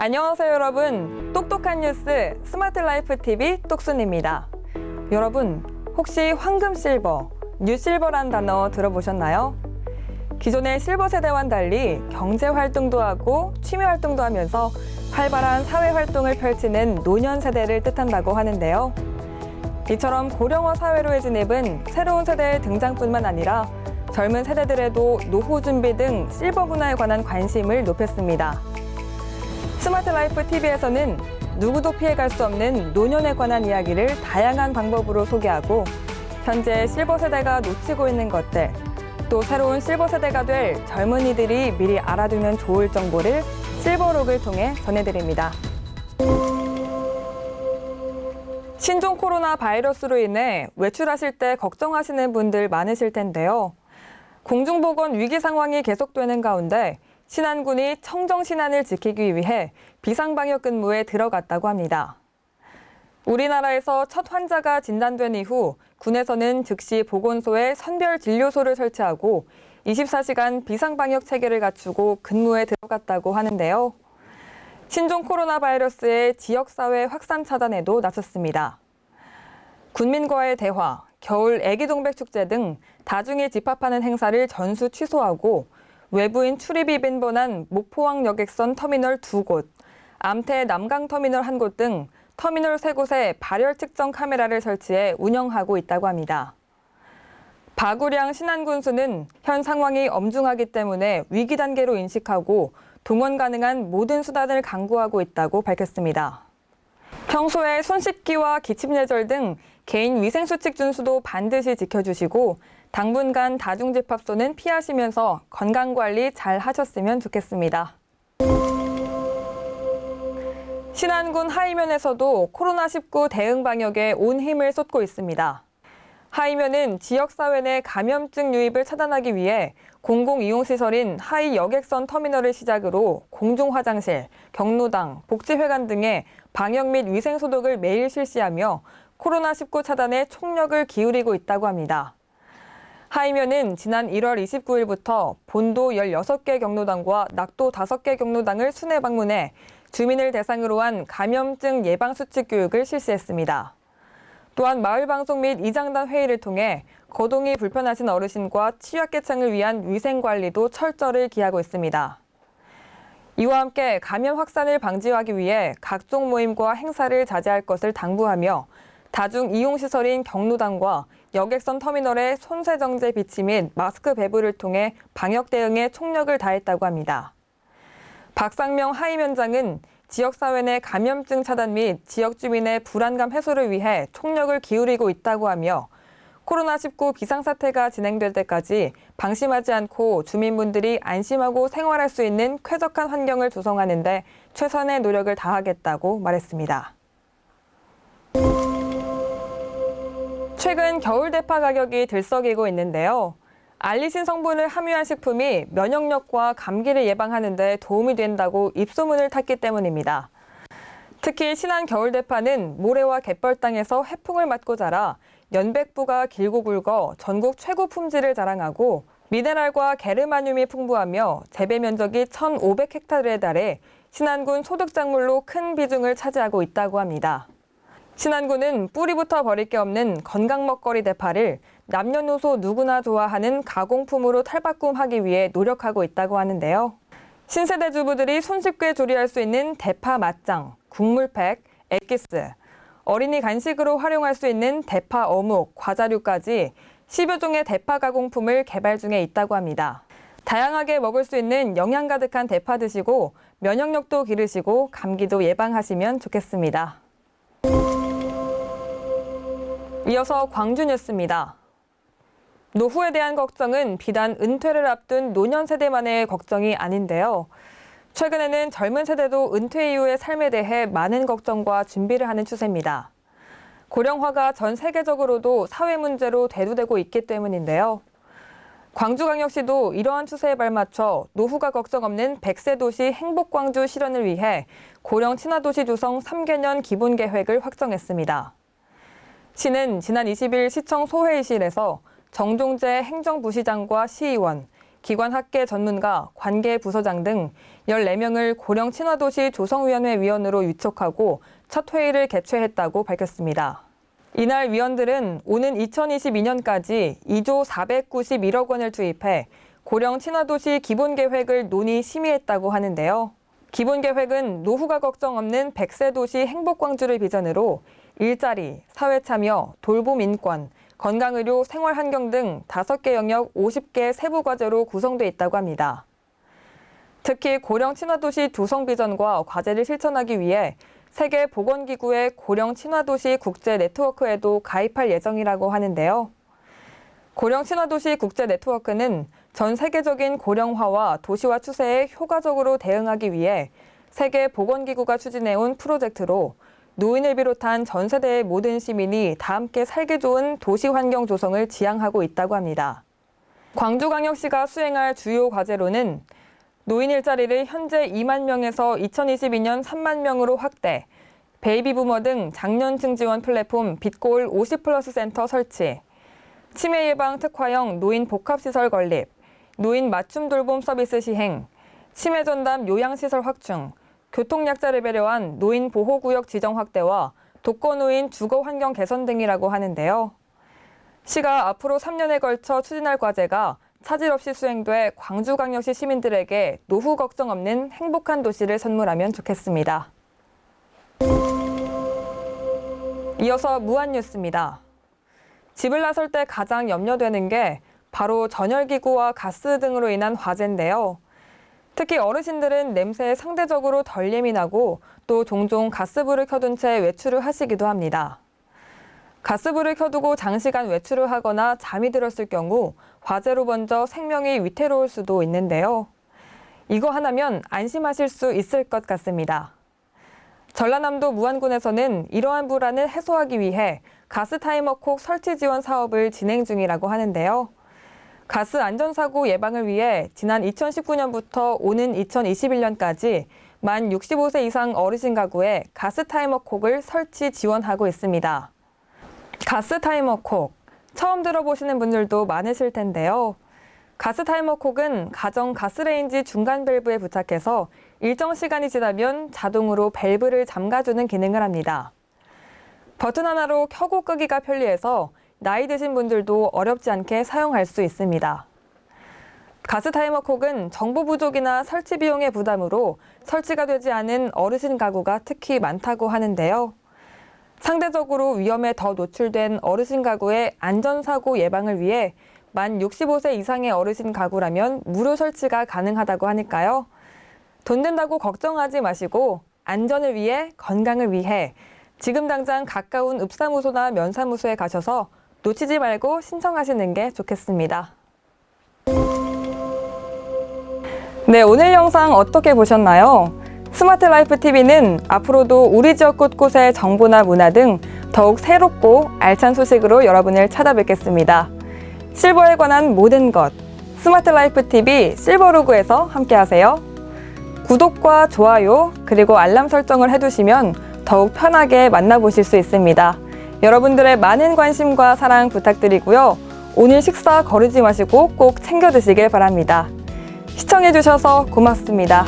안녕하세요 여러분. 똑똑한 뉴스 스마트 라이프 TV 똑순입니다. 여러분 혹시 황금 실버, 뉴 실버란 단어 들어보셨나요? 기존의 실버 세대와는 달리 경제 활동도 하고 취미 활동도 하면서 활발한 사회 활동을 펼치는 노년 세대를 뜻한다고 하는데요. 이처럼 고령화 사회로의 진입은 새로운 세대의 등장뿐만 아니라 젊은 세대들에도 노후 준비 등 실버 문화에 관한 관심을 높였습니다. 스마트 라이프 TV에서는 누구도 피해갈 수 없는 노년에 관한 이야기를 다양한 방법으로 소개하고 현재 실버 세대가 놓치고 있는 것들, 또 새로운 실버 세대가 될 젊은이들이 미리 알아두면 좋을 정보를 실버록을 통해 전해드립니다. 신종 코로나 바이러스로 인해 외출하실 때 걱정하시는 분들 많으실 텐데요. 공중보건 위기 상황이 계속되는 가운데 신안군이 청정신안을 지키기 위해 비상방역 근무에 들어갔다고 합니다. 우리나라에서 첫 환자가 진단된 이후 군에서는 즉시 보건소에 선별진료소를 설치하고 24시간 비상방역 체계를 갖추고 근무에 들어갔다고 하는데요. 신종 코로나 바이러스의 지역사회 확산 차단에도 나섰습니다. 군민과의 대화, 겨울 애기동백축제 등 다중이 집합하는 행사를 전수 취소하고 외부인 출입이 빈번한 목포항 여객선 터미널 2곳, 암태 남강터미널 1곳 등 터미널 3곳에 발열 측정 카메라를 설치해 운영하고 있다고 합니다. 박우량 신안군수는 현 상황이 엄중하기 때문에 위기 단계로 인식하고 동원 가능한 모든 수단을 강구하고 있다고 밝혔습니다. 평소에 손 씻기와 기침 예절 등 개인 위생 수칙 준수도 반드시 지켜주시고 당분간 다중집합소는 피하시면서 건강관리 잘 하셨으면 좋겠습니다. 신안군 하이면에서도 코로나19 대응 방역에 온 힘을 쏟고 있습니다. 하이면은 지역사회 내 감염증 유입을 차단하기 위해 공공이용시설인 하이 여객선 터미널을 시작으로 공중화장실, 경로당, 복지회관 등의 방역 및 위생소독을 매일 실시하며 코로나19 차단에 총력을 기울이고 있다고 합니다. 하이면은 지난 1월 29일부터 본도 16개 경로당과 낙도 5개 경로당을 순회 방문해 주민을 대상으로 한 감염증 예방수칙 교육을 실시했습니다. 또한 마을방송 및 이장단 회의를 통해 거동이 불편하신 어르신과 취약계층을 위한 위생관리도 철저를 기하고 있습니다. 이와 함께 감염 확산을 방지하기 위해 각종 모임과 행사를 자제할 것을 당부하며 다중이용시설인 경로당과 여객선 터미널의 손세정제 비치 및 마스크 배부를 통해 방역 대응에 총력을 다했다고 합니다. 박상명 하이면장은 지역사회 내 감염증 차단 및 지역 주민의 불안감 해소를 위해 총력을 기울이고 있다고 하며 코로나19 비상사태가 진행될 때까지 방심하지 않고 주민분들이 안심하고 생활할 수 있는 쾌적한 환경을 조성하는 데 최선의 노력을 다하겠다고 말했습니다. 최근 겨울 대파 가격이 들썩이고 있는데요. 알리신 성분을 함유한 식품이 면역력과 감기를 예방하는 데 도움이 된다고 입소문을 탔기 때문입니다. 특히 신안 겨울 대파는 모래와 갯벌 땅에서 해풍을 맞고 자라 연백부가 길고 굵어 전국 최고 품질을 자랑하고 미네랄과 게르마늄이 풍부하며 재배 면적이 1,500헥타르에 달해 신안군 소득작물로 큰 비중을 차지하고 있다고 합니다. 신안군은 뿌리부터 버릴 게 없는 건강 먹거리 대파를 남녀노소 누구나 좋아하는 가공품으로 탈바꿈하기 위해 노력하고 있다고 하는데요. 신세대 주부들이 손쉽게 조리할 수 있는 대파 맛장, 국물팩, 엑기스, 어린이 간식으로 활용할 수 있는 대파 어묵, 과자류까지 10여 종의 대파 가공품을 개발 중에 있다고 합니다. 다양하게 먹을 수 있는 영양 가득한 대파 드시고 면역력도 기르시고 감기도 예방하시면 좋겠습니다. 이어서 광주 뉴스입니다. 노후에 대한 걱정은 비단 은퇴를 앞둔 노년 세대만의 걱정이 아닌데요. 최근에는 젊은 세대도 은퇴 이후의 삶에 대해 많은 걱정과 준비를 하는 추세입니다. 고령화가 전 세계적으로도 사회 문제로 대두되고 있기 때문인데요. 광주광역시도 이러한 추세에 발맞춰 노후가 걱정 없는 100세 도시 행복광주 실현을 위해 고령 친화도시 조성 3개년 기본계획을 확정했습니다. 시는 지난 20일 시청 소회의실에서 정종재 행정부시장과 시의원, 기관 학계 전문가, 관계 부서장 등 14명을 고령 친화도시 조성위원회 위원으로 위촉하고 첫 회의를 개최했다고 밝혔습니다. 이날 위원들은 오는 2022년까지 2조 491억 원을 투입해 고령 친화도시 기본계획을 논의 심의했다고 하는데요. 기본계획은 노후가 걱정 없는 100세 도시 행복광주를 비전으로 일자리, 사회참여, 돌봄 인권, 건강의료, 생활환경 등 5개 영역 50개 세부 과제로 구성돼 있다고 합니다. 특히 고령 친화도시 조성 비전과 과제를 실천하기 위해 세계보건기구의 고령 친화도시 국제 네트워크에도 가입할 예정이라고 하는데요. 고령 친화도시 국제 네트워크는 전 세계적인 고령화와 도시화 추세에 효과적으로 대응하기 위해 세계보건기구가 추진해온 프로젝트로 노인을 비롯한 전 세대의 모든 시민이 다 함께 살기 좋은 도시 환경 조성을 지향하고 있다고 합니다. 광주광역시가 수행할 주요 과제로는 노인 일자리를 현재 2만 명에서 2022년 3만 명으로 확대, 베이비부머 등 장년층 지원 플랫폼 빛고울 50플러스 센터 설치, 치매 예방 특화형 노인 복합시설 건립, 노인 맞춤 돌봄 서비스 시행, 치매 전담 요양시설 확충, 교통약자를 배려한 노인 보호구역 지정 확대와 독거노인 주거 환경 개선 등이라고 하는데요. 시가 앞으로 3년에 걸쳐 추진할 과제가 차질 없이 수행돼 광주광역시 시민들에게 노후 걱정 없는 행복한 도시를 선물하면 좋겠습니다. 이어서 무한뉴스입니다. 집을 나설 때 가장 염려되는 게 바로 전열기구와 가스 등으로 인한 화재인데요. 특히 어르신들은 냄새에 상대적으로 덜 예민하고 또 종종 가스불을 켜둔 채 외출을 하시기도 합니다. 가스불을 켜두고 장시간 외출을 하거나 잠이 들었을 경우 화재로 번져 생명이 위태로울 수도 있는데요. 이거 하나면 안심하실 수 있을 것 같습니다. 전라남도 무안군에서는 이러한 불안을 해소하기 위해 가스 타이머콕 설치 지원 사업을 진행 중이라고 하는데요. 가스 안전사고 예방을 위해 지난 2019년부터 오는 2021년까지 만 65세 이상 어르신 가구에 가스 타이머콕을 설치 지원하고 있습니다. 가스 타이머콕, 처음 들어보시는 분들도 많으실 텐데요. 가스 타이머콕은 가정 가스레인지 중간 밸브에 부착해서 일정 시간이 지나면 자동으로 밸브를 잠가주는 기능을 합니다. 버튼 하나로 켜고 끄기가 편리해서 나이 드신 분들도 어렵지 않게 사용할 수 있습니다. 가스 타이머콕은 정보 부족이나 설치 비용의 부담으로 설치가 되지 않은 어르신 가구가 특히 많다고 하는데요. 상대적으로 위험에 더 노출된 어르신 가구의 안전사고 예방을 위해 만 65세 이상의 어르신 가구라면 무료 설치가 가능하다고 하니까요. 돈 든다고 걱정하지 마시고 안전을 위해 건강을 위해 지금 당장 가까운 읍사무소나 면사무소에 가셔서 놓치지 말고 신청하시는 게 좋겠습니다. 네, 오늘 영상 어떻게 보셨나요? 스마트 라이프 TV는 앞으로도 우리 지역 곳곳의 정보나 문화 등 더욱 새롭고 알찬 소식으로 여러분을 찾아뵙겠습니다. 실버에 관한 모든 것, 스마트 라이프 TV 실버로그에서 함께하세요. 구독과 좋아요, 그리고 알람 설정을 해두시면 더욱 편하게 만나보실 수 있습니다. 여러분들의 많은 관심과 사랑 부탁드리고요. 오늘 식사 거르지 마시고 꼭 챙겨 드시길 바랍니다. 시청해주셔서 고맙습니다.